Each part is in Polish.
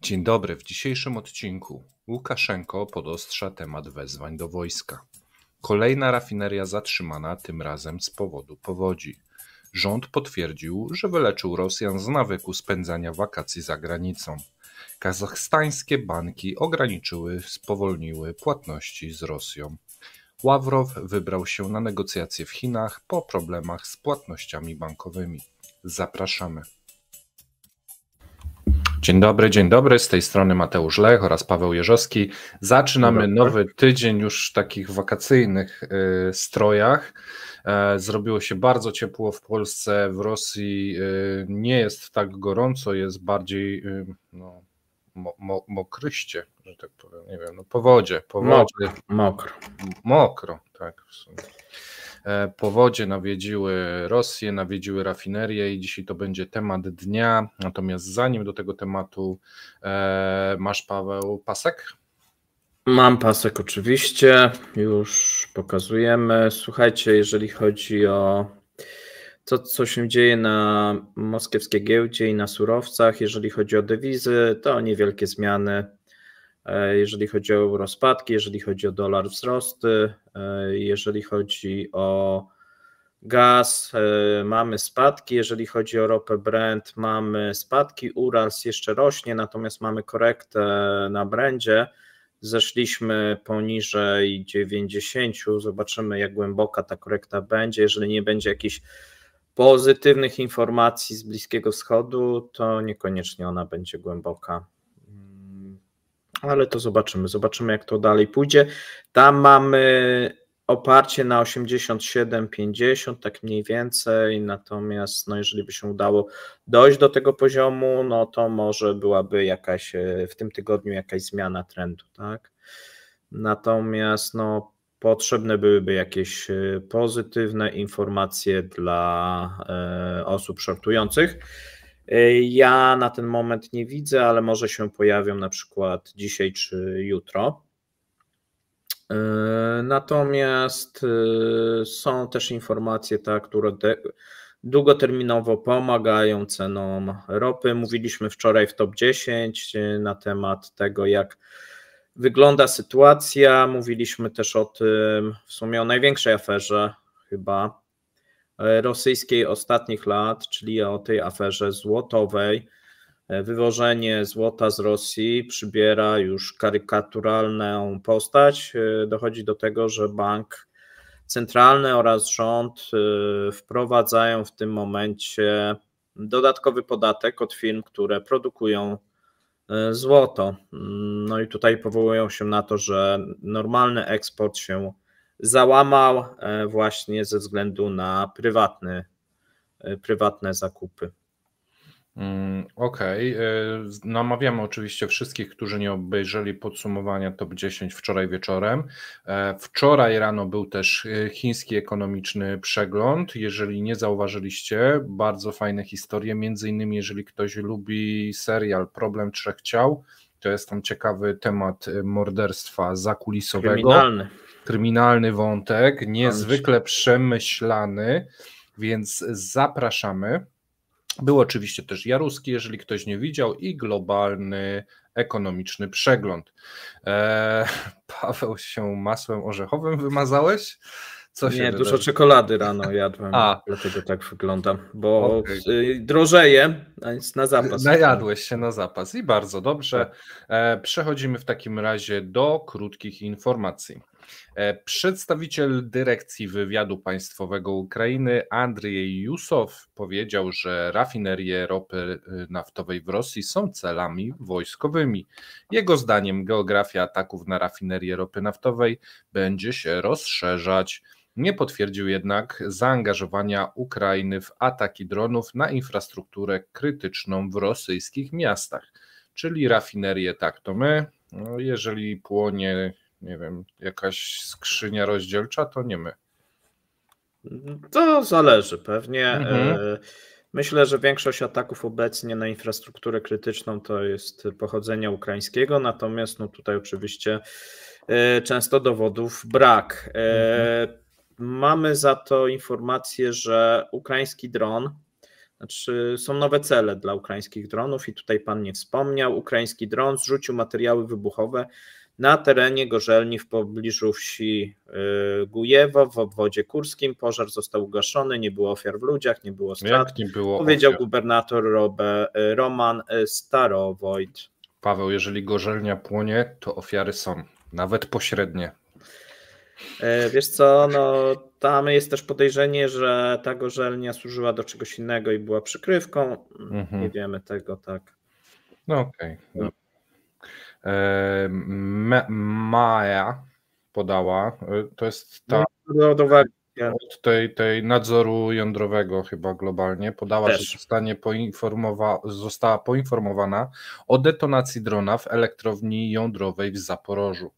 Dzień dobry. W dzisiejszym odcinku Łukaszenko podostrza temat wezwań do wojska. Kolejna rafineria zatrzymana, tym razem z powodu powodzi. Rząd potwierdził, że wyleczył Rosjan z nawyku spędzania wakacji za granicą. Kazachstańskie banki spowolniły płatności z Rosją. Ławrow wybrał się na negocjacje w Chinach po problemach z płatnościami bankowymi. Zapraszamy. Dzień dobry, z tej strony Mateusz Lech oraz Paweł Jerzowski. Zaczynamy nowy tydzień już w takich wakacyjnych strojach. Zrobiło się bardzo ciepło w Polsce, w Rosji nie jest tak gorąco, jest bardziej mokryście, że tak powiem, nie wiem, powodzie. Mokro, tak w sumie. Powodzie nawiedziły Rosję, nawiedziły rafinerię i dzisiaj to będzie temat dnia. Natomiast zanim do tego tematu, masz, Paweł, pasek? Mam pasek oczywiście, już pokazujemy. Słuchajcie, jeżeli chodzi o to, co się dzieje na moskiewskiej giełdzie i na surowcach, jeżeli chodzi o dewizy, to niewielkie zmiany. Jeżeli chodzi o euro spadki, jeżeli chodzi o dolar wzrosty, jeżeli chodzi o gaz, mamy spadki, jeżeli chodzi o ropę Brent, mamy spadki, Urals jeszcze rośnie, natomiast mamy korektę na Brendzie, zeszliśmy poniżej 90, zobaczymy jak głęboka ta korekta będzie, jeżeli nie będzie jakichś pozytywnych informacji z Bliskiego Wschodu, to niekoniecznie ona będzie głęboka. Ale to zobaczymy jak to dalej pójdzie. Tam mamy oparcie na 87,50, tak mniej więcej, natomiast jeżeli by się udało dojść do tego poziomu, no to może byłaby jakaś w tym tygodniu jakaś zmiana trendu, tak? Natomiast potrzebne byłyby jakieś pozytywne informacje dla osób shortujących. Ja na ten moment nie widzę, ale może się pojawią na przykład dzisiaj czy jutro. Natomiast są też informacje, które długoterminowo pomagają cenom ropy. Mówiliśmy wczoraj w top 10 na temat tego, jak wygląda sytuacja. Mówiliśmy też o tym, w sumie o największej aferze chyba rosyjskiej ostatnich lat, czyli o tej aferze złotowej. Wywożenie złota z Rosji przybiera już karykaturalną postać. Dochodzi do tego, że bank centralny oraz rząd wprowadzają w tym momencie dodatkowy podatek od firm, które produkują złoto. No i tutaj powołują się na to, że normalny eksport się załamał właśnie ze względu na prywatne zakupy. Okej. Namawiamy oczywiście wszystkich, którzy nie obejrzeli podsumowania top 10 wczoraj wieczorem. Wczoraj rano był też chiński ekonomiczny przegląd. Jeżeli nie zauważyliście, bardzo fajne historie, między innymi jeżeli ktoś lubi serial Problem Trzech Ciał, to jest tam ciekawy temat morderstwa zakulisowego. Kryminalny wątek, niezwykle przemyślany, więc zapraszamy. Był oczywiście też Jaruski, jeżeli ktoś nie widział, i globalny ekonomiczny przegląd. Paweł, się masłem orzechowym wymazałeś? Nie, dużo czekolady rano jadłem, dlatego tak wygląda, bo drożeje, więc na zapas. Najadłeś się na zapas i bardzo dobrze. Przechodzimy w takim razie do krótkich informacji. Przedstawiciel dyrekcji wywiadu państwowego Ukrainy Andrzej Jusow powiedział, że rafinerie ropy naftowej w Rosji są celami wojskowymi. Jego zdaniem geografia ataków na rafinerię ropy naftowej będzie się rozszerzać. Nie potwierdził jednak zaangażowania Ukrainy w ataki dronów na infrastrukturę krytyczną w rosyjskich miastach, czyli rafinerie tak to my, jeżeli płonie, nie wiem, jakaś skrzynia rozdzielcza, to nie my. To zależy pewnie. Myślę, że większość ataków obecnie na infrastrukturę krytyczną to jest pochodzenia ukraińskiego, natomiast tutaj oczywiście często dowodów brak. Mamy za to informację, że ukraiński dron Znaczy, są nowe cele dla ukraińskich dronów i tutaj pan nie wspomniał. Ukraiński dron zrzucił materiały wybuchowe na terenie gorzelni w pobliżu wsi Gujewo w obwodzie kurskim. Pożar został ugaszony, nie było ofiar w ludziach, nie było strat. Jak nie było powiedział ofiar? gubernator Roman Starowojt. Paweł, jeżeli gorzelnia płonie, to ofiary są, nawet pośrednie. Wiesz co, no tam jest też podejrzenie, że ta gorzelnia służyła do czegoś innego i była przykrywką. Nie wiemy tego, tak. No okej. Maja podała, to jest ta od tej nadzoru jądrowego chyba globalnie, podała, że została poinformowana o detonacji drona w elektrowni jądrowej w Zaporożu.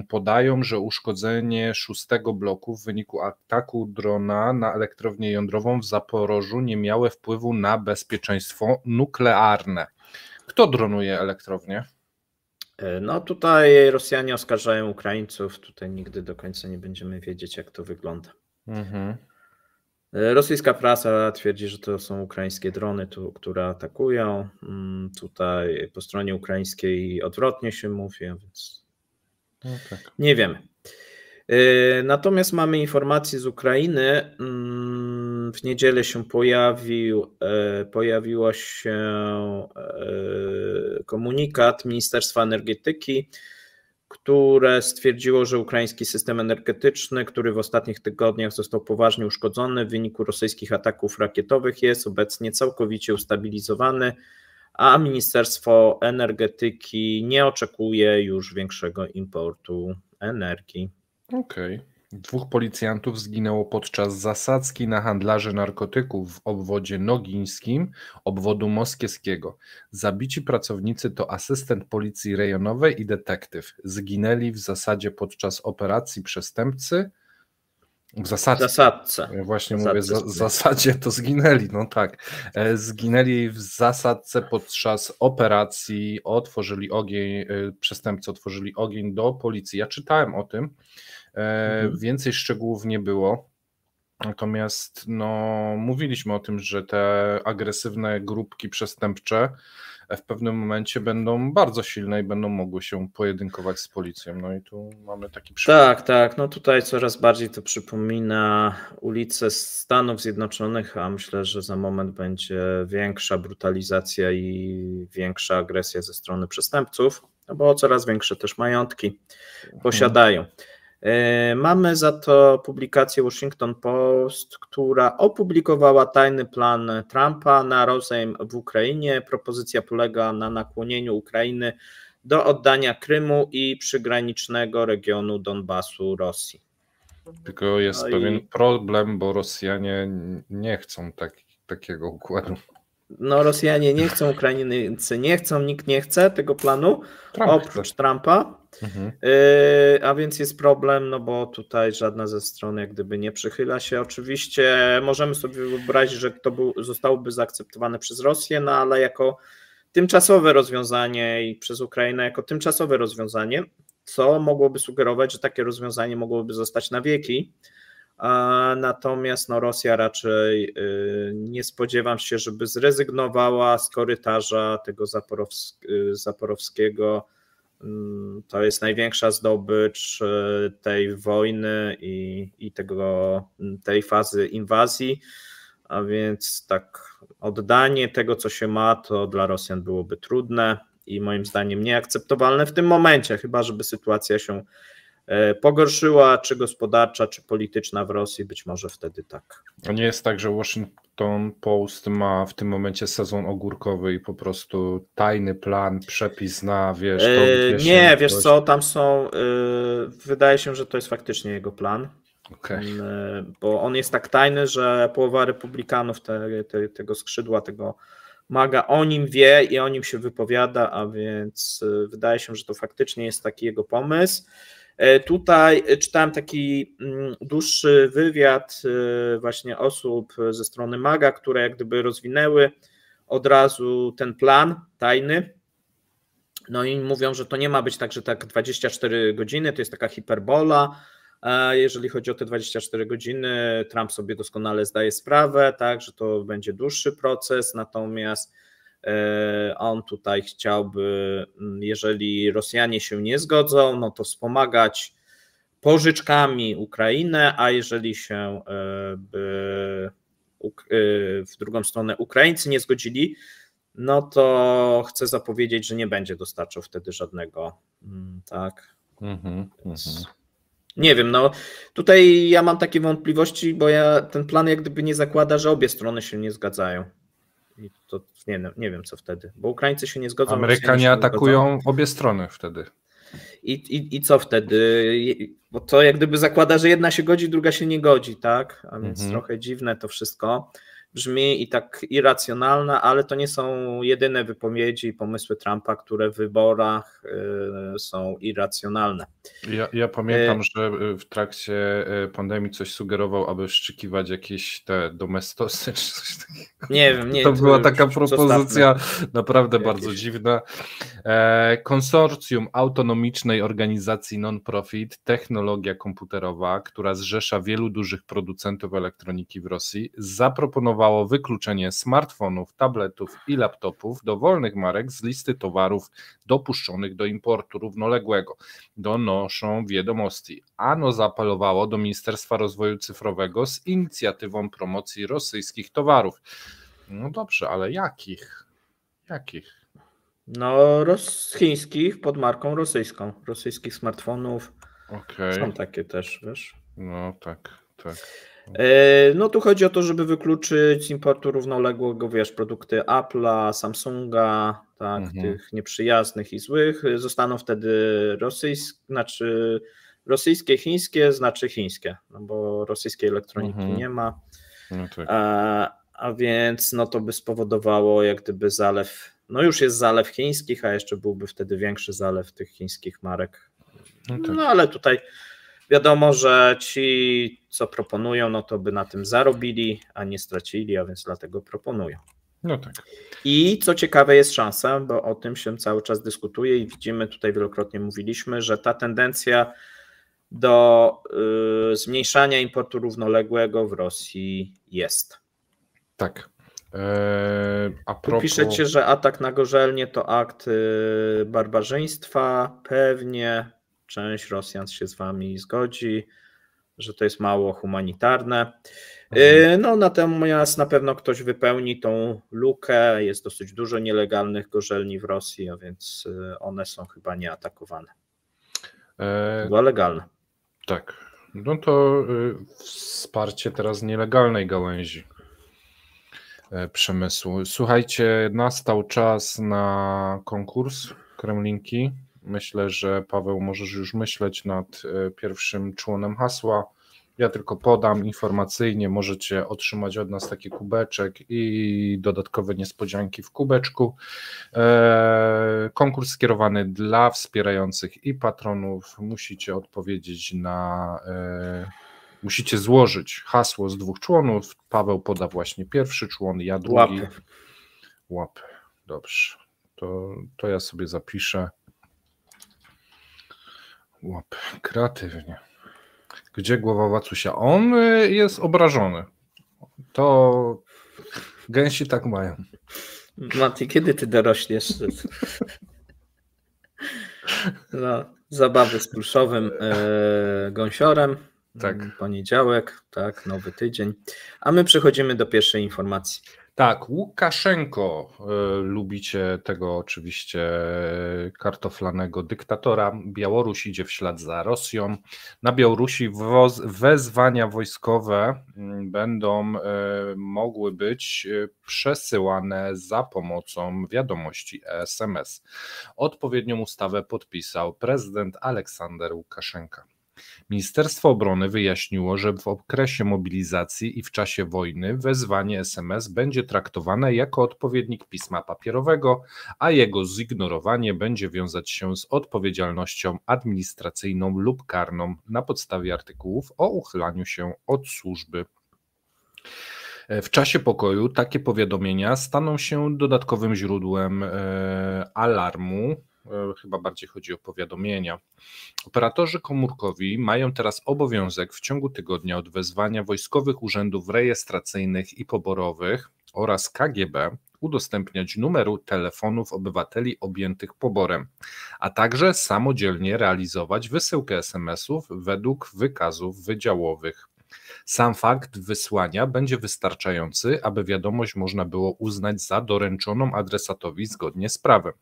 Podają, że uszkodzenie 6 bloku w wyniku ataku drona na elektrownię jądrową w Zaporożu nie miało wpływu na bezpieczeństwo nuklearne. Kto dronuje elektrownię? No tutaj Rosjanie oskarżają Ukraińców, tutaj nigdy do końca nie będziemy wiedzieć, jak to wygląda. Rosyjska prasa twierdzi, że to są ukraińskie drony, które atakują. Tutaj po stronie ukraińskiej odwrotnie się mówi, więc nie wiemy. Natomiast mamy informacje z Ukrainy. W niedzielę się pojawił się komunikat Ministerstwa Energetyki, które stwierdziło, że ukraiński system energetyczny, który w ostatnich tygodniach został poważnie uszkodzony w wyniku rosyjskich ataków rakietowych, jest obecnie całkowicie ustabilizowany, a Ministerstwo Energetyki nie oczekuje już większego importu energii. Okej. 2 policjantów zginęło podczas zasadzki na handlarzy narkotyków w obwodzie nogińskim obwodu moskiewskiego. Zabici pracownicy to asystent policji rejonowej i detektyw. Zginęli w zasadzie podczas operacji przestępcy. W zasadce. Ja właśnie mówię, w zasadzie to zginęli, no tak. Zginęli w zasadce podczas operacji, przestępcy otworzyli ogień do policji. Ja czytałem o tym. Więcej szczegółów nie było, natomiast mówiliśmy o tym, że te agresywne grupki przestępcze w pewnym momencie będą bardzo silne i będą mogły się pojedynkować z policją. No i tu mamy taki przykład. Tak. No tutaj coraz bardziej to przypomina ulice Stanów Zjednoczonych, a myślę, że za moment będzie większa brutalizacja i większa agresja ze strony przestępców, no bo coraz większe też majątki posiadają. Mamy za to publikację Washington Post, która opublikowała tajny plan Trumpa na rozejm w Ukrainie. Propozycja polega na nakłonieniu Ukrainy do oddania Krymu i przygranicznego regionu Donbasu Rosji. Tylko jest pewien problem, bo Rosjanie nie chcą takiego układu. No Rosjanie nie chcą, Ukraińcy nie chcą, nikt nie chce tego planu, oprócz Trumpa. A więc jest problem, no bo tutaj żadna ze stron jak gdyby nie przychyla się. Oczywiście możemy sobie wyobrazić, że to zostałoby zaakceptowane przez Rosję, no ale jako tymczasowe rozwiązanie i przez Ukrainę jako tymczasowe rozwiązanie, co mogłoby sugerować, że takie rozwiązanie mogłoby zostać na wieki. Natomiast Rosja raczej nie spodziewam się, żeby zrezygnowała z korytarza tego zaporowskiego. To jest największa zdobycz tej wojny i tej fazy inwazji, a więc tak oddanie tego, co się ma, to dla Rosjan byłoby trudne i moim zdaniem nieakceptowalne w tym momencie, chyba żeby sytuacja się pogorszyła, czy gospodarcza, czy polityczna w Rosji, być może wtedy tak. A nie jest tak, że Washington Post ma w tym momencie sezon ogórkowy i po prostu tajny plan, przepis na, Nie, wiesz co, tam są, wydaje się, że to jest faktycznie jego plan. Bo on jest tak tajny, że połowa republikanów tego skrzydła, tego MAGA o nim wie i o nim się wypowiada, a więc wydaje się, że to faktycznie jest taki jego pomysł. Tutaj czytałem taki dłuższy wywiad właśnie osób ze strony MAGA, które jak gdyby rozwinęły od razu ten plan tajny. No i mówią, że to nie ma być tak, że tak 24 godziny, to jest taka hiperbola, A jeżeli chodzi o te 24 godziny, Trump sobie doskonale zdaje sprawę, tak, że to będzie dłuższy proces, natomiast on tutaj chciałby, jeżeli Rosjanie się nie zgodzą, no to wspomagać pożyczkami Ukrainę, a jeżeli się by w drugą stronę Ukraińcy nie zgodzili, no to chcę zapowiedzieć, że nie będzie dostarczał wtedy żadnego, tak. Nie wiem, no tutaj ja mam takie wątpliwości, bo ten plan jak gdyby nie zakłada, że obie strony się nie zgadzają. I to nie wiem co wtedy, bo Ukraińcy się nie zgodzą. Amerykanie atakują obie strony wtedy. I co wtedy? Bo to jak gdyby zakłada, że jedna się godzi, druga się nie godzi, tak? A więc trochę dziwne to wszystko brzmi i tak irracjonalne, ale to nie są jedyne wypowiedzi i pomysły Trumpa, które w wyborach są irracjonalne. Ja pamiętam, że w trakcie pandemii coś sugerował, aby wszczykiwać jakieś te domestosy czy coś takiego. Nie wiem, to była taka propozycja naprawdę bardzo dziwna. Konsorcjum autonomicznej organizacji non-profit Technologia Komputerowa, która zrzesza wielu dużych producentów elektroniki w Rosji, zaproponowało wykluczenie smartfonów, tabletów i laptopów dowolnych marek z listy towarów dopuszczonych do importu równoległego. Donoszą wiadomości. ANO zaapelowało do Ministerstwa Rozwoju Cyfrowego z inicjatywą promocji rosyjskich towarów. No dobrze, ale jakich? No chińskich pod marką rosyjską. Rosyjskich smartfonów. Są takie też, wiesz? No tak. No tu chodzi o to, żeby wykluczyć z importu równoległego, wiesz, produkty Apple'a, Samsunga, tak, tych nieprzyjaznych i złych, zostaną wtedy rosyjskie, chińskie, znaczy chińskie, no bo rosyjskiej elektroniki nie ma, no tak. a więc no to by spowodowało jak gdyby zalew, no już jest zalew chińskich, a jeszcze byłby wtedy większy zalew tych chińskich marek, no ale tutaj wiadomo, że ci, co proponują, no to by na tym zarobili, a nie stracili, a więc dlatego proponują. No tak. I co ciekawe, jest szansa, bo o tym się cały czas dyskutuje i widzimy, tutaj wielokrotnie mówiliśmy, że ta tendencja do zmniejszania importu równoległego w Rosji jest. Tak. Tu piszecie, że atak na Gorzelnię to akt barbarzyństwa, pewnie. Część Rosjan się z wami zgodzi, że to jest mało humanitarne. No natomiast na pewno ktoś wypełni tą lukę. Jest dosyć dużo nielegalnych gorzelni w Rosji, a więc one są chyba nieatakowane. Chyba legalne. Tak. No to wsparcie teraz nielegalnej gałęzi przemysłu. Słuchajcie, nastał czas na konkurs Kremlinki. Myślę, że Paweł, możesz już myśleć nad pierwszym członem hasła. Ja tylko podam informacyjnie, możecie otrzymać od nas taki kubeczek i dodatkowe niespodzianki w kubeczku. Konkurs skierowany dla wspierających i patronów. Musicie odpowiedzieć musicie złożyć hasło z 2 członów. Paweł poda właśnie pierwszy człon, ja drugi. Łapy. Dobrze. To ja sobie zapiszę. Łapy. Kreatywnie. Gdzie głowa Wacusia? On jest obrażony. To gęsi tak mają. Mati, kiedy ty dorośniesz? No, zabawy z pluszowym gąsiorem. Tak. Poniedziałek, tak, nowy tydzień. A my przechodzimy do pierwszej informacji. Tak, Łukaszenko, lubicie tego oczywiście kartoflanego dyktatora. Białoruś idzie w ślad za Rosją. Na Białorusi wezwania wojskowe będą mogły być przesyłane za pomocą wiadomości SMS. Odpowiednią ustawę podpisał prezydent Aleksander Łukaszenka. Ministerstwo Obrony wyjaśniło, że w okresie mobilizacji i w czasie wojny wezwanie SMS będzie traktowane jako odpowiednik pisma papierowego, a jego zignorowanie będzie wiązać się z odpowiedzialnością administracyjną lub karną na podstawie artykułów o uchylaniu się od służby. W czasie pokoju takie powiadomienia staną się dodatkowym źródłem alarmu chyba bardziej chodzi o powiadomienia. Operatorzy komórkowi mają teraz obowiązek w ciągu tygodnia od wezwania wojskowych urzędów rejestracyjnych i poborowych oraz KGB udostępniać numeru telefonów obywateli objętych poborem, a także samodzielnie realizować wysyłkę SMS-ów według wykazów wydziałowych. Sam fakt wysłania będzie wystarczający, aby wiadomość można było uznać za doręczoną adresatowi zgodnie z prawem.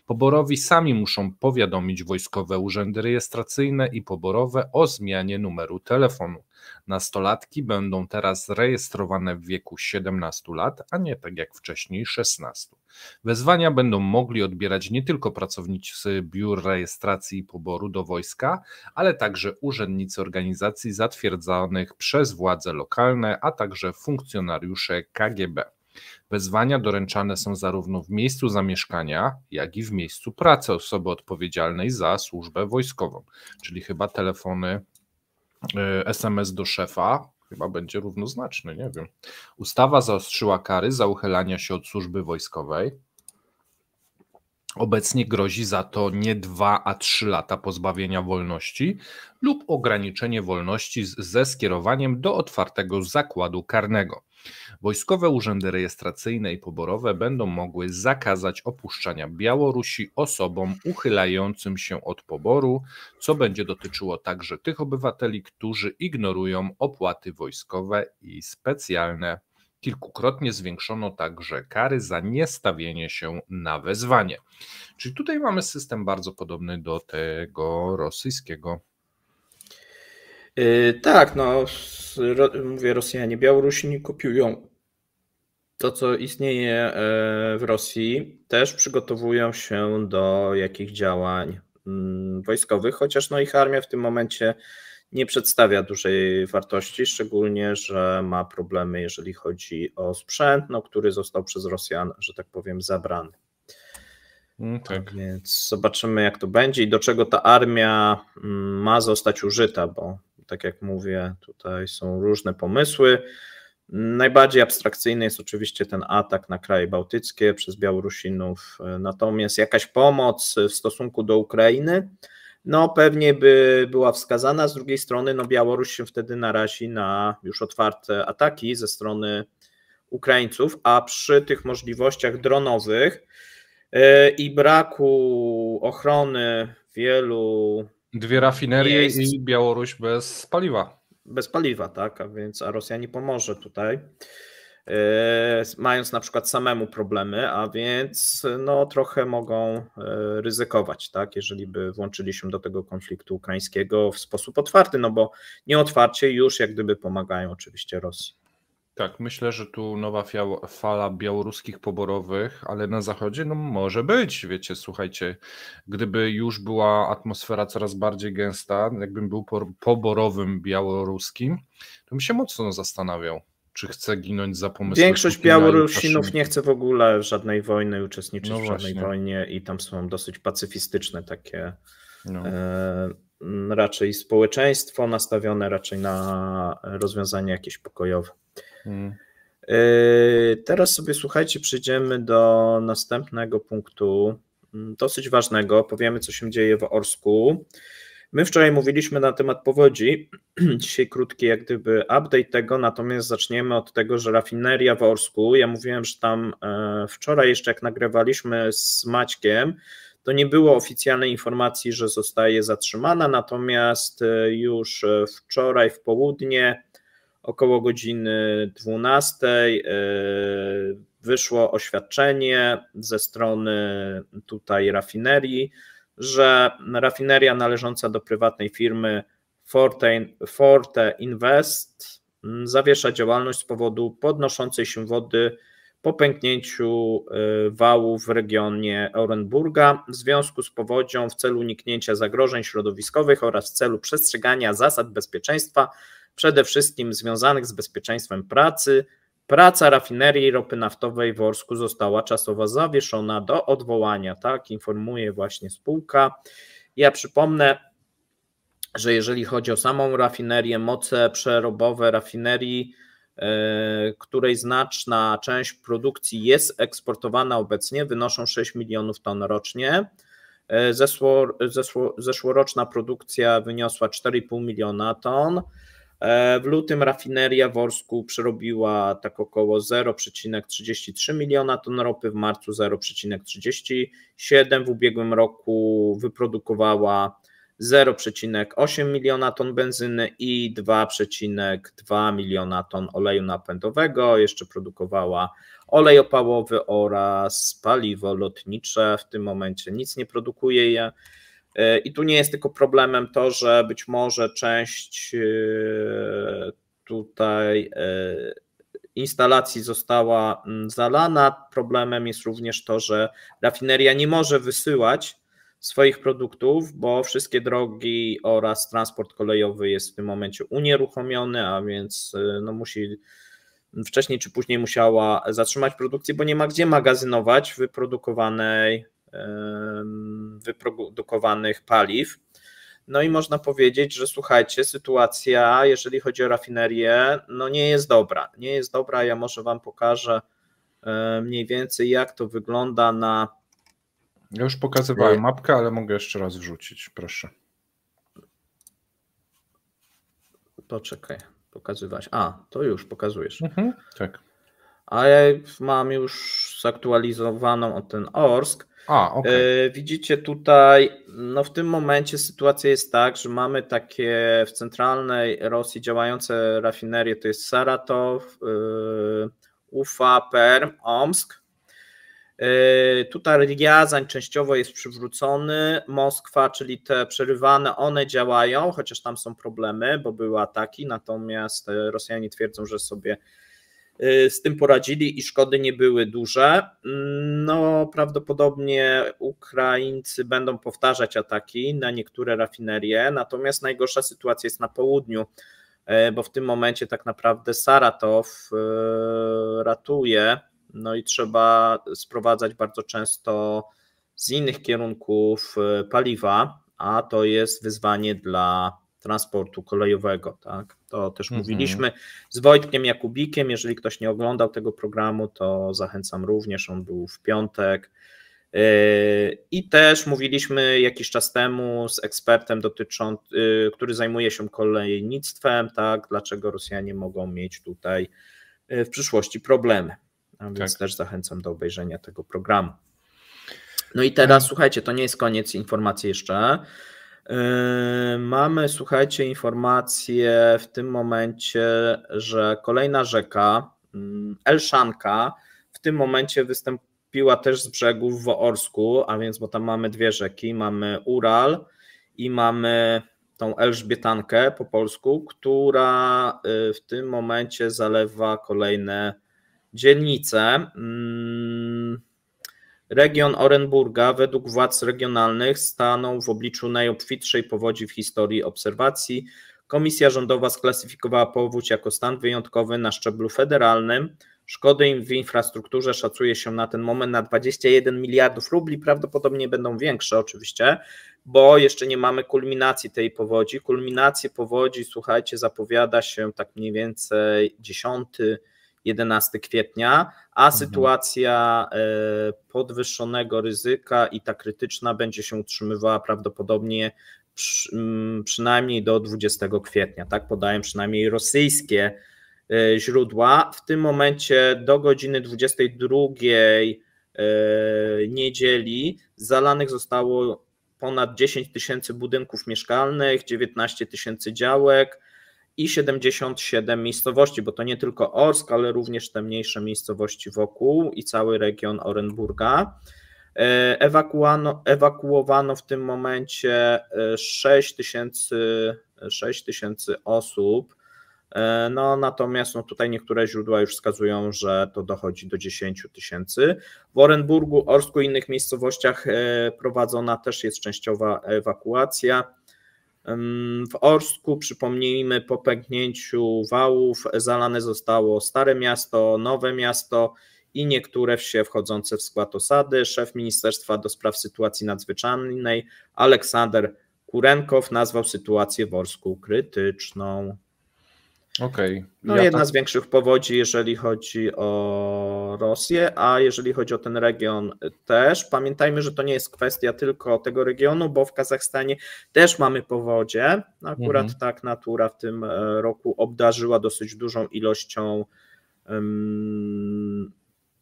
Poborowi sami muszą powiadomić wojskowe urzędy rejestracyjne i poborowe o zmianie numeru telefonu. Nastolatki będą teraz rejestrowane w wieku 17 lat, a nie tak jak wcześniej 16. Wezwania będą mogli odbierać nie tylko pracownicy biur rejestracji i poboru do wojska, ale także urzędnicy organizacji zatwierdzanych przez władze lokalne, a także funkcjonariusze KGB. Wezwania doręczane są zarówno w miejscu zamieszkania, jak i w miejscu pracy osoby odpowiedzialnej za służbę wojskową, czyli chyba telefony, SMS do szefa chyba będzie równoznaczny, nie wiem. Ustawa zaostrzyła kary za uchylania się od służby wojskowej. Obecnie grozi za to nie 2, a 3 lata pozbawienia wolności lub ograniczenie wolności ze skierowaniem do otwartego zakładu karnego. Wojskowe urzędy rejestracyjne i poborowe będą mogły zakazać opuszczania Białorusi osobom uchylającym się od poboru, co będzie dotyczyło także tych obywateli, którzy ignorują opłaty wojskowe i specjalne. Kilkukrotnie zwiększono także kary za niestawienie się na wezwanie. Czyli tutaj mamy system bardzo podobny do tego rosyjskiego. Tak, no mówię, Rosjanie, Białorusini kopiują to, co istnieje w Rosji, też przygotowują się do jakichś działań wojskowych, chociaż no ich armia w tym momencie nie przedstawia dużej wartości, szczególnie, że ma problemy, jeżeli chodzi o sprzęt, no, który został przez Rosjan, że tak powiem, zabrany. Tak. Więc zobaczymy, jak to będzie i do czego ta armia ma zostać użyta, bo tak jak mówię, tutaj są różne pomysły. Najbardziej abstrakcyjny jest oczywiście ten atak na kraje bałtyckie przez Białorusinów, natomiast jakaś pomoc w stosunku do Ukrainy, no pewnie by była wskazana. Z drugiej strony no Białoruś się wtedy narazi na już otwarte ataki ze strony Ukraińców, a przy tych możliwościach dronowych i braku ochrony wielu 2 rafinerie i Białoruś bez paliwa. Bez paliwa, tak, a Rosja nie pomoże tutaj, mając na przykład samemu problemy, a więc no trochę mogą ryzykować, tak, jeżeli by włączyli się do tego konfliktu ukraińskiego w sposób otwarty, no bo nieotwarcie już jak gdyby pomagają oczywiście Rosji. Tak, myślę, że tu nowa fala białoruskich poborowych, ale na zachodzie no może być, wiecie, słuchajcie, gdyby już była atmosfera coraz bardziej gęsta, jakbym był poborowym białoruskim, to bym się mocno zastanawiał, czy chce ginąć za pomysły. Większość Białorusinów nie chce w ogóle żadnej wojny uczestniczyć w żadnej wojnie i tam są dosyć pacyfistyczne takie raczej społeczeństwo nastawione raczej na rozwiązania jakieś pokojowe. Teraz sobie słuchajcie, przejdziemy do następnego punktu, dosyć ważnego, powiemy co się dzieje w Orsku. My wczoraj mówiliśmy na temat powodzi, dzisiaj krótki jak gdyby update tego, natomiast zaczniemy od tego, że rafineria w Orsku, ja mówiłem, że tam wczoraj jeszcze jak nagrywaliśmy z Maćkiem, to nie było oficjalnej informacji, że zostaje zatrzymana, natomiast już wczoraj w południe około godziny 12 wyszło oświadczenie ze strony tutaj rafinerii, że rafineria należąca do prywatnej firmy Forte Invest zawiesza działalność z powodu podnoszącej się wody po pęknięciu wału w regionie Orenburga w związku z powodzią w celu uniknięcia zagrożeń środowiskowych oraz w celu przestrzegania zasad bezpieczeństwa, przede wszystkim związanych z bezpieczeństwem pracy. Praca rafinerii ropy naftowej w Orsku została czasowo zawieszona do odwołania, tak informuje właśnie spółka. Ja przypomnę, że jeżeli chodzi o samą rafinerię, moce przerobowe rafinerii, której znaczna część produkcji jest eksportowana obecnie, wynoszą 6 milionów ton rocznie. Zeszłoroczna produkcja wyniosła 4,5 miliona ton. W lutym rafineria w Orsku przerobiła tak około 0,33 miliona ton ropy, w marcu 0,37, w ubiegłym roku wyprodukowała 0,8 miliona ton benzyny i 2,2 miliona ton oleju napędowego. Jeszcze produkowała olej opałowy oraz paliwo lotnicze. W tym momencie nic nie produkuje je. I tu nie jest tylko problemem to, że być może część tutaj instalacji została zalana. Problemem jest również to, że rafineria nie może wysyłać swoich produktów, bo wszystkie drogi oraz transport kolejowy jest w tym momencie unieruchomiony, a więc musi wcześniej czy później musiała zatrzymać produkcję, bo nie ma gdzie magazynować wyprodukowanych paliw. No i można powiedzieć, że słuchajcie, sytuacja, jeżeli chodzi o rafinerię, nie jest dobra. Nie jest dobra, ja może Wam pokażę mniej więcej, jak to wygląda na... Ja już pokazywałem mapkę, ale mogę jeszcze raz wrzucić, proszę. Poczekaj, pokazywać. To już pokazujesz. Tak. A ja mam już zaktualizowaną ten Orsk. Okay. Widzicie tutaj, w tym momencie sytuacja jest tak, że mamy takie w centralnej Rosji działające rafinerie, to jest Saratow, Ufa, Perm, Omsk. Tutaj Riazań częściowo jest przywrócony, Moskwa, czyli te przerywane, one działają, chociaż tam są problemy, bo były ataki, natomiast Rosjanie twierdzą, że sobie z tym poradzili i szkody nie były duże. Prawdopodobnie Ukraińcy będą powtarzać ataki na niektóre rafinerie, natomiast najgorsza sytuacja jest na południu, bo w tym momencie tak naprawdę Saratow ratuje, i trzeba sprowadzać bardzo często z innych kierunków paliwa, a to jest wyzwanie dla transportu kolejowego, tak? To też mówiliśmy z Wojtkiem Jakubikiem. Jeżeli ktoś nie oglądał tego programu, to zachęcam również, on był w piątek. I też mówiliśmy jakiś czas temu z ekspertem który zajmuje się kolejnictwem, tak? Dlaczego Rosjanie mogą mieć tutaj w przyszłości problemy. A więc też zachęcam do obejrzenia tego programu. I teraz słuchajcie, to nie jest koniec informacji jeszcze. Mamy, słuchajcie, informację w tym momencie, że kolejna rzeka, Elszanka, w tym momencie wystąpiła też z brzegów w Orsku, a więc, bo tam mamy dwie rzeki, mamy Ural i mamy tą Elżbietankę po polsku, która w tym momencie zalewa kolejne dzielnice. Region Orenburga według władz regionalnych stanął w obliczu najobfitszej powodzi w historii obserwacji. Komisja rządowa sklasyfikowała powódź jako stan wyjątkowy na szczeblu federalnym. Szkody w infrastrukturze szacuje się na ten moment na 21 miliardów rubli, prawdopodobnie będą większe oczywiście, bo jeszcze nie mamy kulminacji tej powodzi. Kulminację powodzi, słuchajcie, zapowiada się tak mniej więcej 10-11 kwietnia, a sytuacja podwyższonego ryzyka i ta krytyczna będzie się utrzymywała prawdopodobnie przynajmniej do 20 kwietnia, tak podają przynajmniej rosyjskie źródła. W tym momencie do godziny 22 niedzieli zalanych zostało ponad 10 tysięcy budynków mieszkalnych, 19 tysięcy działek i 77 miejscowości, bo to nie tylko Orsk, ale również te mniejsze miejscowości wokół i cały region Orenburga. Ewakuowano w tym momencie 6 tysięcy osób, natomiast tutaj niektóre źródła już wskazują, że to dochodzi do 10 tysięcy. W Orenburgu, Orsku i innych miejscowościach prowadzona też jest częściowa ewakuacja. W Orsku, przypomnijmy, po pęknięciu wałów zalane zostało Stare Miasto, Nowe Miasto i niektóre wsie wchodzące w skład osady. Szef Ministerstwa do Spraw Sytuacji Nadzwyczajnej Aleksander Kurenkow nazwał sytuację w Orsku krytyczną. Okej. No jedna z większych powodzi, jeżeli chodzi o Rosję, a jeżeli chodzi o ten region też. Pamiętajmy, że to nie jest kwestia tylko tego regionu, bo w Kazachstanie też mamy powodzie. Akurat tak natura w tym roku obdarzyła dosyć dużą ilością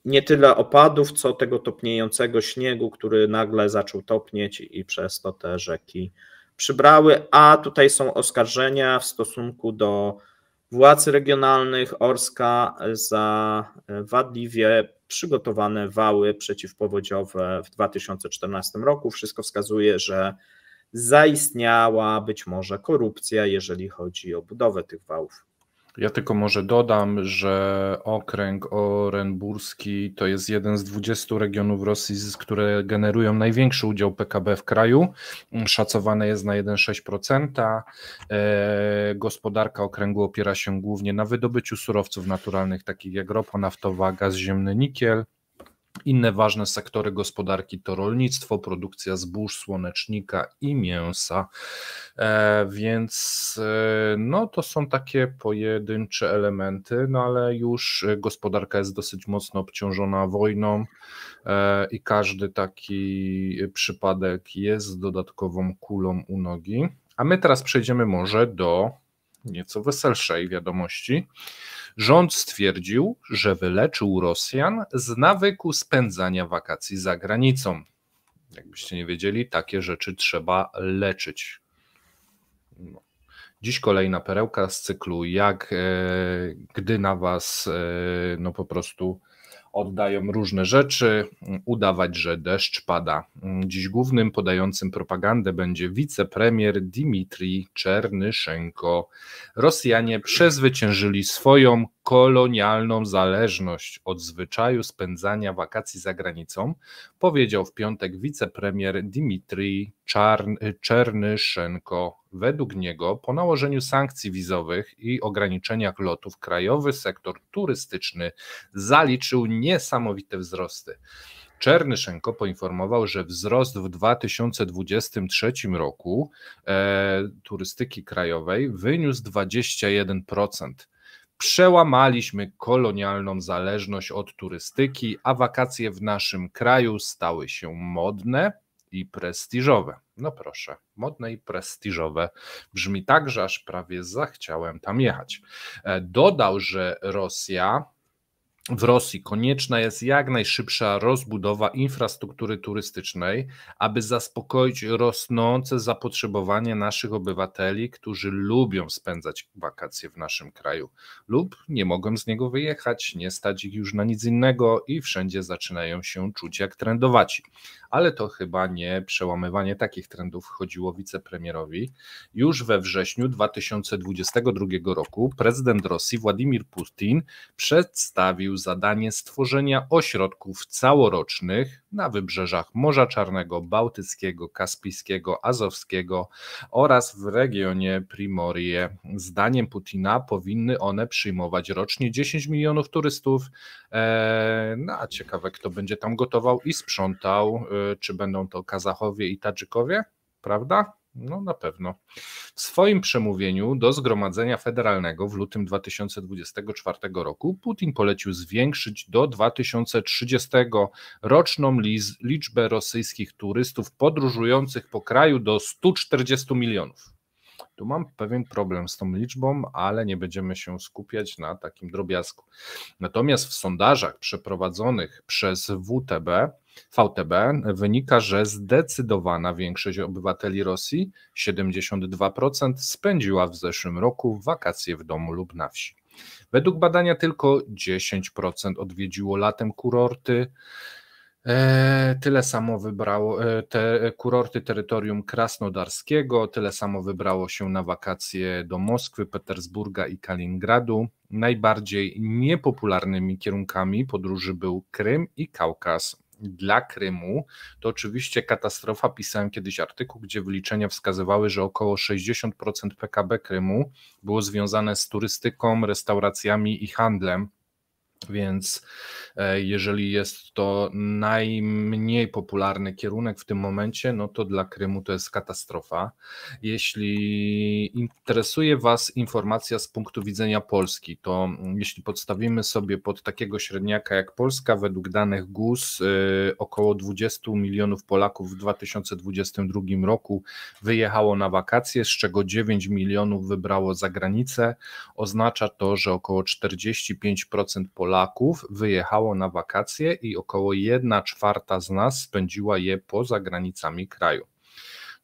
nie tyle opadów, co tego topniejącego śniegu, który nagle zaczął topnieć i przez to te rzeki przybrały, a tutaj są oskarżenia w stosunku do władz regionalnych Orska za wadliwie przygotowane wały przeciwpowodziowe w 2014 roku. Wszystko wskazuje, że zaistniała być może korupcja, jeżeli chodzi o budowę tych wałów. Ja tylko może dodam, że okręg orenburski to jest jeden z 20 regionów Rosji, które generują największy udział PKB w kraju. Szacowane jest na 1,6%. Gospodarka okręgu opiera się głównie na wydobyciu surowców naturalnych, takich jak ropa naftowa, gaz ziemny, nikiel. Inne ważne sektory gospodarki to rolnictwo, produkcja zbóż, słonecznika i mięsa, więc no, to są takie pojedyncze elementy, no ale już gospodarka jest dosyć mocno obciążona wojną i każdy taki przypadek jest dodatkową kulą u nogi. A my teraz przejdziemy może do nieco weselszej wiadomości. Rząd stwierdził, że wyleczył Rosjan z nawyku spędzania wakacji za granicą. Jakbyście nie wiedzieli, takie rzeczy trzeba leczyć. No. Dziś kolejna perełka z cyklu, gdy na was no po prostu oddają różne rzeczy, udawać, że deszcz pada. Dziś głównym podającym propagandę będzie wicepremier Dmitrij Czernyszenko. Rosjanie przezwyciężyli swoją kolonialną zależność od zwyczaju spędzania wakacji za granicą, powiedział w piątek wicepremier Dmitrij Czernyszenko. Według niego po nałożeniu sankcji wizowych i ograniczeniach lotów krajowy sektor turystyczny zaliczył niesamowite wzrosty. Czernyszenko poinformował, że wzrost w 2023 roku turystyki krajowej wyniósł 21%. Przełamaliśmy kolonialną zależność od turystyki, a wakacje w naszym kraju stały się modne i prestiżowe. No proszę, modne i prestiżowe. Brzmi tak, że aż prawie zachciałem tam jechać. Dodał, że w Rosji konieczna jest jak najszybsza rozbudowa infrastruktury turystycznej, aby zaspokoić rosnące zapotrzebowanie naszych obywateli, którzy lubią spędzać wakacje w naszym kraju lub nie mogą z niego wyjechać, nie stać ich już na nic innego i wszędzie zaczynają się czuć jak trendowaci. Ale to chyba nie przełamywanie takich trendów chodziło wicepremierowi. Już we wrześniu 2022 roku prezydent Rosji Władimir Putin przedstawił zadanie stworzenia ośrodków całorocznych na wybrzeżach Morza Czarnego, Bałtyckiego, Kaspijskiego, Azowskiego oraz w regionie Primorie. Zdaniem Putina powinny one przyjmować rocznie 10 milionów turystów. No a ciekawe, kto będzie tam gotował i sprzątał, czy będą to Kazachowie i Tadżykowie, prawda? No na pewno. W swoim przemówieniu do Zgromadzenia Federalnego w lutym 2024 roku Putin polecił zwiększyć do 2030 roczną liczbę rosyjskich turystów podróżujących po kraju do 140 milionów. Tu mam pewien problem z tą liczbą, ale nie będziemy się skupiać na takim drobiazgu. Natomiast w sondażach przeprowadzonych przez VTB wynika, że zdecydowana większość obywateli Rosji, 72%, spędziła w zeszłym roku wakacje w domu lub na wsi. Według badania tylko 10% odwiedziło latem kurorty. Tyle samo wybrało kurorty terytorium krasnodarskiego, tyle samo wybrało się na wakacje do Moskwy, Petersburga i Kaliningradu. Najbardziej niepopularnymi kierunkami podróży był Krym i Kaukaz. Dla Krymu to oczywiście katastrofa. Pisałem kiedyś artykuł, gdzie wyliczenia wskazywały, że około 60% PKB Krymu było związane z turystyką, restauracjami i handlem. Więc jeżeli jest to najmniej popularny kierunek w tym momencie, no to dla Krymu to jest katastrofa. Jeśli interesuje Was informacja z punktu widzenia Polski, to jeśli podstawimy sobie pod takiego średniaka jak Polska, według danych GUS około 20 milionów Polaków w 2022 roku wyjechało na wakacje, z czego 9 milionów wybrało za granicę. Oznacza to, że około 45% Polaków wyjechało na wakacje i około 1/4 z nas spędziła je poza granicami kraju.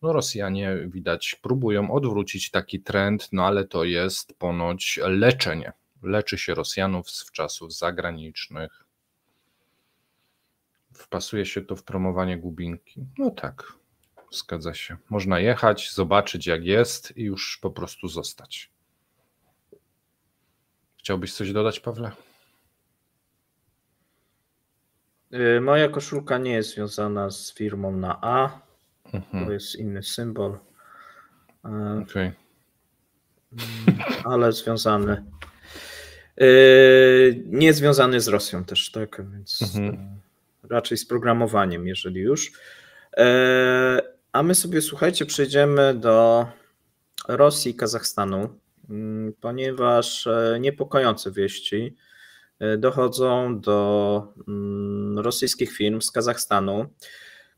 No Rosjanie widać próbują odwrócić taki trend, no ale to jest ponoć leczenie. Leczy się Rosjanów z czasów zagranicznych. Wpasuje się to w promowanie Gubinki. No tak, zgadza się. Można jechać, zobaczyć jak jest i już po prostu zostać. Chciałbyś coś dodać, Pawle? Moja koszulka nie jest związana z firmą na A. To jest inny symbol. Okay. Ale związany. Nie związany z Rosją też, tak? Więc raczej z programowaniem, jeżeli już. A my sobie, słuchajcie, przejdziemy do Rosji i Kazachstanu, ponieważ niepokojące wieści dochodzą do rosyjskich firm z Kazachstanu.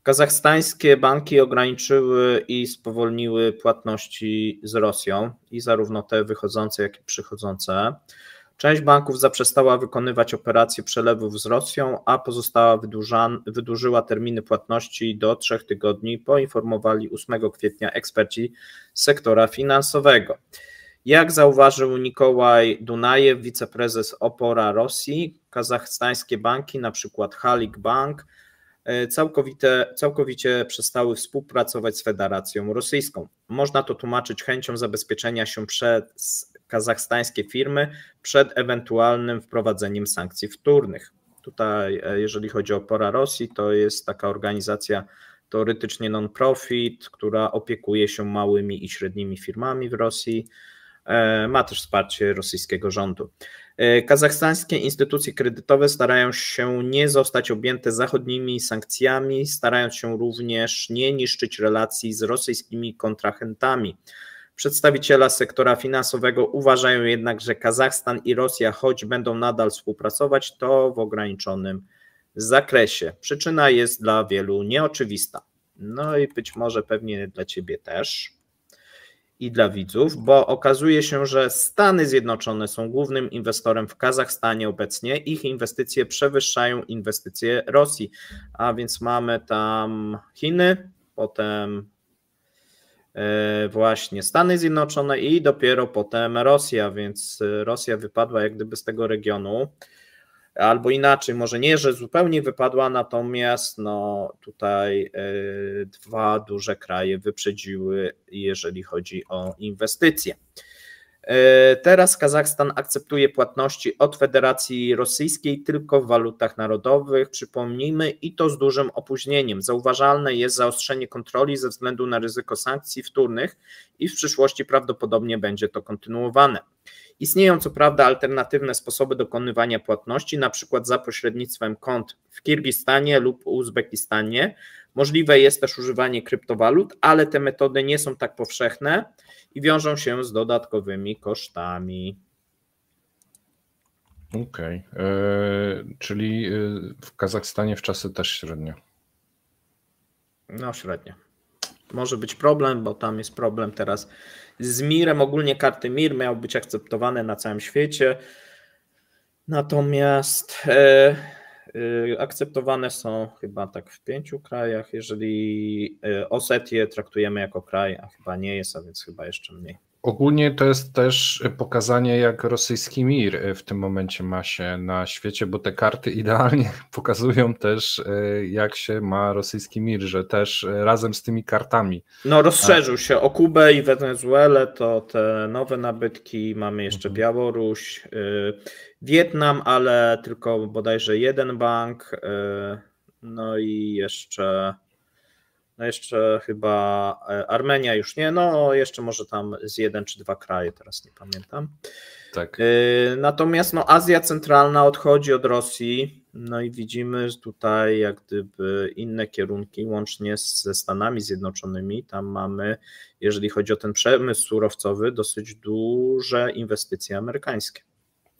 Kazachstańskie banki ograniczyły i spowolniły płatności z Rosją, i zarówno te wychodzące, jak i przychodzące. Część banków zaprzestała wykonywać operacje przelewów z Rosją, a pozostała wydłużyła terminy płatności do 3 tygodni, poinformowali 8 kwietnia eksperci sektora finansowego. Jak zauważył Nikołaj Dunajew, wiceprezes Opora Rosji, kazachstańskie banki, na przykład Halyk Bank, całkowicie przestały współpracować z Federacją Rosyjską. Można to tłumaczyć chęcią zabezpieczenia się przez kazachstańskie firmy przed ewentualnym wprowadzeniem sankcji wtórnych. Tutaj, jeżeli chodzi o Opora Rosji, to jest taka organizacja teoretycznie non-profit, która opiekuje się małymi i średnimi firmami w Rosji. Ma też wsparcie rosyjskiego rządu. Kazachstańskie instytucje kredytowe starają się nie zostać objęte zachodnimi sankcjami, starając się również nie niszczyć relacji z rosyjskimi kontrahentami. Przedstawiciele sektora finansowego uważają jednak, że Kazachstan i Rosja, choć będą nadal współpracować, to w ograniczonym zakresie. Przyczyna jest dla wielu nieoczywista. No i być może pewnie dla Ciebie też i dla widzów, bo okazuje się, że Stany Zjednoczone są głównym inwestorem w Kazachstanie obecnie. Ich inwestycje przewyższają inwestycje Rosji, a więc mamy tam Chiny, potem właśnie Stany Zjednoczone i dopiero potem Rosja, więc Rosja wypadła jak gdyby z tego regionu. Albo inaczej, może nie, że zupełnie wypadła, natomiast no tutaj dwa duże kraje wyprzedziły, jeżeli chodzi o inwestycje. Teraz Kazachstan akceptuje płatności od Federacji Rosyjskiej tylko w walutach narodowych, przypomnijmy, i to z dużym opóźnieniem. Zauważalne jest zaostrzenie kontroli ze względu na ryzyko sankcji wtórnych i w przyszłości prawdopodobnie będzie to kontynuowane. Istnieją co prawda alternatywne sposoby dokonywania płatności, na przykład za pośrednictwem kont w Kirgistanie lub Uzbekistanie. Możliwe jest też używanie kryptowalut, ale te metody nie są tak powszechne i wiążą się z dodatkowymi kosztami. Okej, czyli w Kazachstanie w czasy też średnio. No średnio. Może być problem, bo tam jest problem teraz z MIR-em. Ogólnie karty MIR miały być akceptowane na całym świecie, natomiast akceptowane są chyba tak w 5 krajach, jeżeli Osetię traktujemy jako kraj, a chyba nie jest, a więc chyba jeszcze mniej. Ogólnie to jest też pokazanie, jak rosyjski mir w tym momencie ma się na świecie, bo te karty idealnie pokazują też, jak się ma rosyjski mir, że też razem z tymi kartami. No rozszerzył się o Kubę i Wenezuelę, to te nowe nabytki, mamy jeszcze Białoruś, Wietnam, ale tylko bodajże jeden bank, no i jeszcze No jeszcze chyba Armenia już nie, no jeszcze może tam z 1 czy 2 kraje, teraz nie pamiętam. Tak. Natomiast no, Azja Centralna odchodzi od Rosji, no i widzimy tutaj jak gdyby inne kierunki, łącznie ze Stanami Zjednoczonymi. Tam mamy, jeżeli chodzi o ten przemysł surowcowy, dosyć duże inwestycje amerykańskie.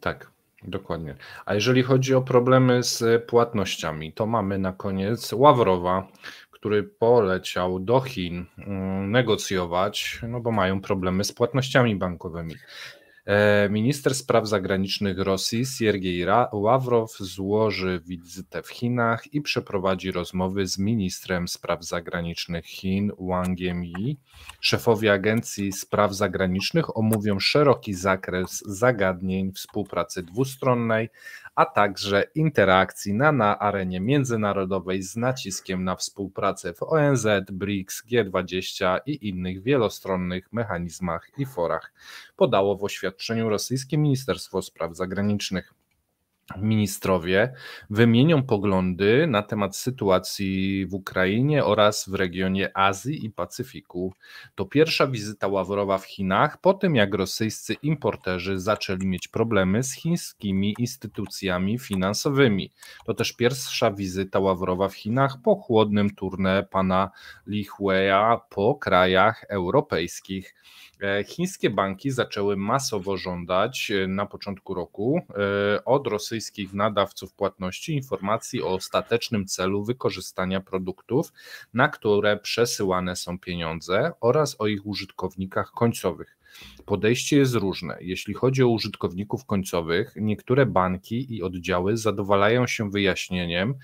Tak, dokładnie. A jeżeli chodzi o problemy z płatnościami, to mamy na koniec Ławrowa, który poleciał do Chin negocjować, no bo mają problemy z płatnościami bankowymi. Minister spraw zagranicznych Rosji Siergiej Ławrow złoży wizytę w Chinach i przeprowadzi rozmowy z ministrem spraw zagranicznych Chin Wangiem Yi. Szefowie Agencji Spraw Zagranicznych omówią szeroki zakres zagadnień współpracy dwustronnej, a także interakcji na arenie międzynarodowej z naciskiem na współpracę w ONZ, BRICS, G20 i innych wielostronnych mechanizmach i forach, podało w oświadczeniu rosyjskie Ministerstwo Spraw Zagranicznych. Ministrowie wymienią poglądy na temat sytuacji w Ukrainie oraz w regionie Azji i Pacyfiku. To pierwsza wizyta Ławrowa w Chinach po tym, jak rosyjscy importerzy zaczęli mieć problemy z chińskimi instytucjami finansowymi. To też pierwsza wizyta Ławrowa w Chinach po chłodnym tournée pana Li Hueya po krajach europejskich. Chińskie banki zaczęły masowo żądać na początku roku od rosyjskich nadawców płatności informacji o ostatecznym celu wykorzystania produktów, na które przesyłane są pieniądze, oraz o ich użytkownikach końcowych. Podejście jest różne. Jeśli chodzi o użytkowników końcowych, niektóre banki i oddziały zadowalają się wyjaśnieniem,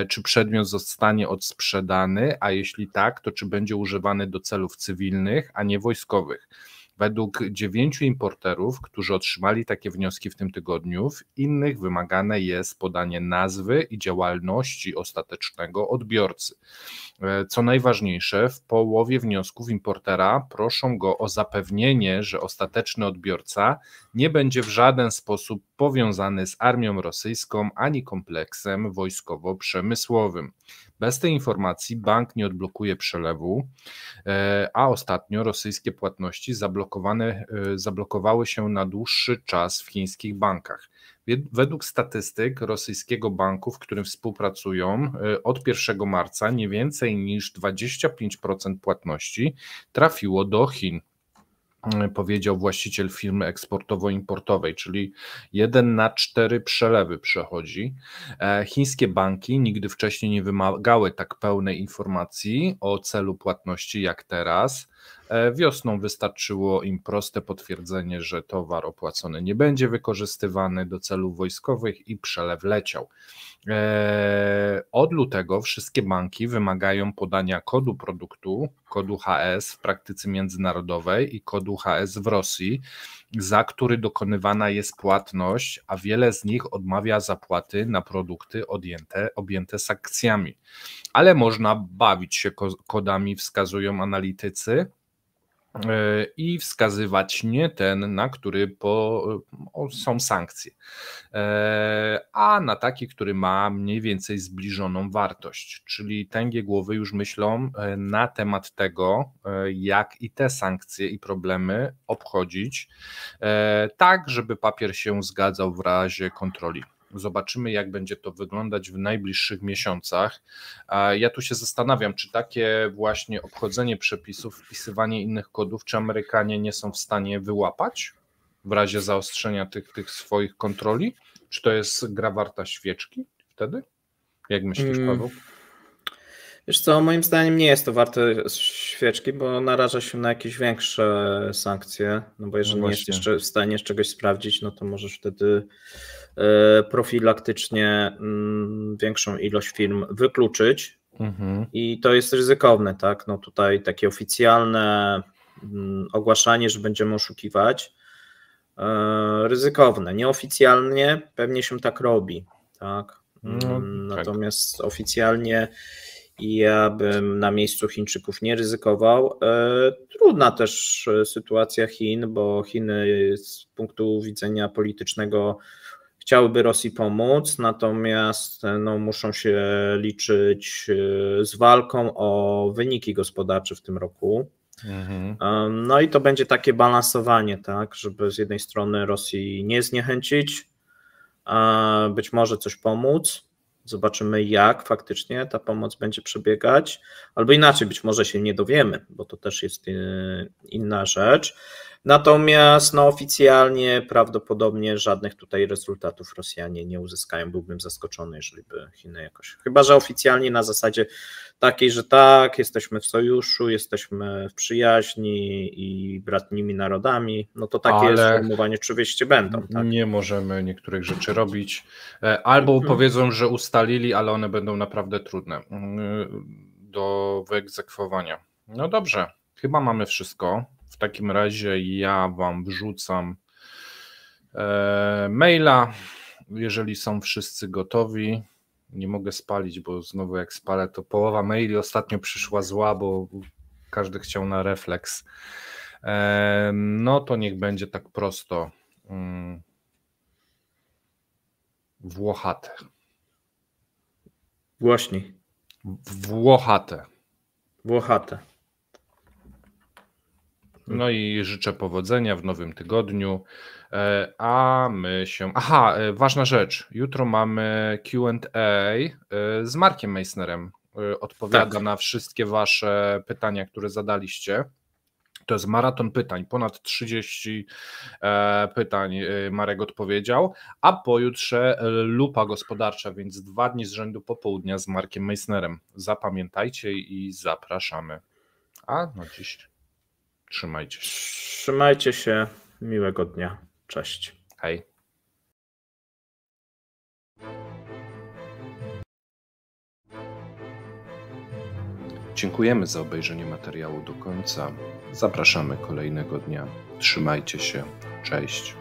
czy przedmiot zostanie odsprzedany, a jeśli tak, to czy będzie używany do celów cywilnych, a nie wojskowych. Według 9 importerów, którzy otrzymali takie wnioski w tym tygodniu, w innych wymagane jest podanie nazwy i działalności ostatecznego odbiorcy. Co najważniejsze, w połowie wniosków importera proszą go o zapewnienie, że ostateczny odbiorca nie będzie w żaden sposób powiązany z armią rosyjską ani kompleksem wojskowo-przemysłowym. Bez tej informacji bank nie odblokuje przelewu, a ostatnio rosyjskie płatności zablokowały się na dłuższy czas w chińskich bankach. Według statystyk rosyjskiego banku, w którym współpracują, od 1 marca nie więcej niż 25% płatności trafiło do Chin, powiedział właściciel firmy eksportowo-importowej, czyli 1 na 4 przelewy przechodzi. Chińskie banki nigdy wcześniej nie wymagały tak pełnej informacji o celu płatności jak teraz. Wiosną wystarczyło im proste potwierdzenie, że towar opłacony nie będzie wykorzystywany do celów wojskowych i przelew leciał. Od lutego wszystkie banki wymagają podania kodu produktu, kodu HS w praktyce międzynarodowej i kodu HS w Rosji, za który dokonywana jest płatność, a wiele z nich odmawia zapłaty na produkty objęte sankcjami. Ale można bawić się kodami, wskazują analitycy, i wskazywać nie ten, na który są sankcje, a na taki, który ma mniej więcej zbliżoną wartość, czyli tęgie głowy już myślą na temat tego, jak i te sankcje i problemy obchodzić, tak żeby papier się zgadzał w razie kontroli. Zobaczymy, jak będzie to wyglądać w najbliższych miesiącach. Ja tu się zastanawiam, czy takie właśnie obchodzenie przepisów, wpisywanie innych kodów, czy Amerykanie nie są w stanie wyłapać w razie zaostrzenia tych swoich kontroli? Czy to jest gra warta świeczki wtedy? Jak myślisz, Paweł? Wiesz co, moim zdaniem nie jest to warte świeczki, bo naraża się na jakieś większe sankcje, no bo jeżeli nie jesteś w stanie czegoś sprawdzić, no to możesz wtedy profilaktycznie większą ilość firm wykluczyć i to jest ryzykowne, tak? No tutaj takie oficjalne ogłaszanie, że będziemy oszukiwać, ryzykowne. Nieoficjalnie pewnie się tak robi, tak? Natomiast oficjalnie ja bym na miejscu Chińczyków nie ryzykował. Trudna też sytuacja Chin, bo Chiny z punktu widzenia politycznego chciałyby Rosji pomóc, natomiast no, muszą się liczyć z walką o wyniki gospodarcze w tym roku. No i to będzie takie balansowanie, tak, żeby z jednej strony Rosji nie zniechęcić, być może coś pomóc, zobaczymy jak faktycznie ta pomoc będzie przebiegać, albo inaczej, być może się nie dowiemy, bo to też jest inna rzecz. Natomiast no, oficjalnie prawdopodobnie żadnych tutaj rezultatów Rosjanie nie uzyskają. Byłbym zaskoczony, jeżeli by Chiny jakoś... Chyba że oficjalnie na zasadzie takiej, że tak, jesteśmy w sojuszu, jesteśmy w przyjaźni i bratnimi narodami, no to takie sformułowania oczywiście będą. Tak? Nie możemy niektórych rzeczy robić. Albo powiedzą, że ustalili, ale one będą naprawdę trudne do wyegzekwowania. No dobrze, chyba mamy wszystko. W takim razie ja wam wrzucam maila, jeżeli są wszyscy gotowi. Nie mogę spalić, bo znowu jak spalę, to połowa maili ostatnio przyszła zła, bo każdy chciał na refleks. No to niech będzie tak prosto. Włochate. Głośniej. Włochate. Włochate. No i życzę powodzenia w nowym tygodniu, a my się... Aha, ważna rzecz, jutro mamy Q&A z Markiem Meissnerem, odpowiada na wszystkie wasze pytania, które zadaliście. To jest maraton pytań, ponad 30 pytań Marek odpowiedział, a pojutrze lupa gospodarcza, więc 2 dni z rzędu popołudnia z Markiem Meissnerem. Zapamiętajcie i zapraszamy. A no dziś... Trzymajcie się. Trzymajcie się. Miłego dnia. Cześć. Hej. Dziękujemy za obejrzenie materiału do końca. Zapraszamy kolejnego dnia. Trzymajcie się. Cześć.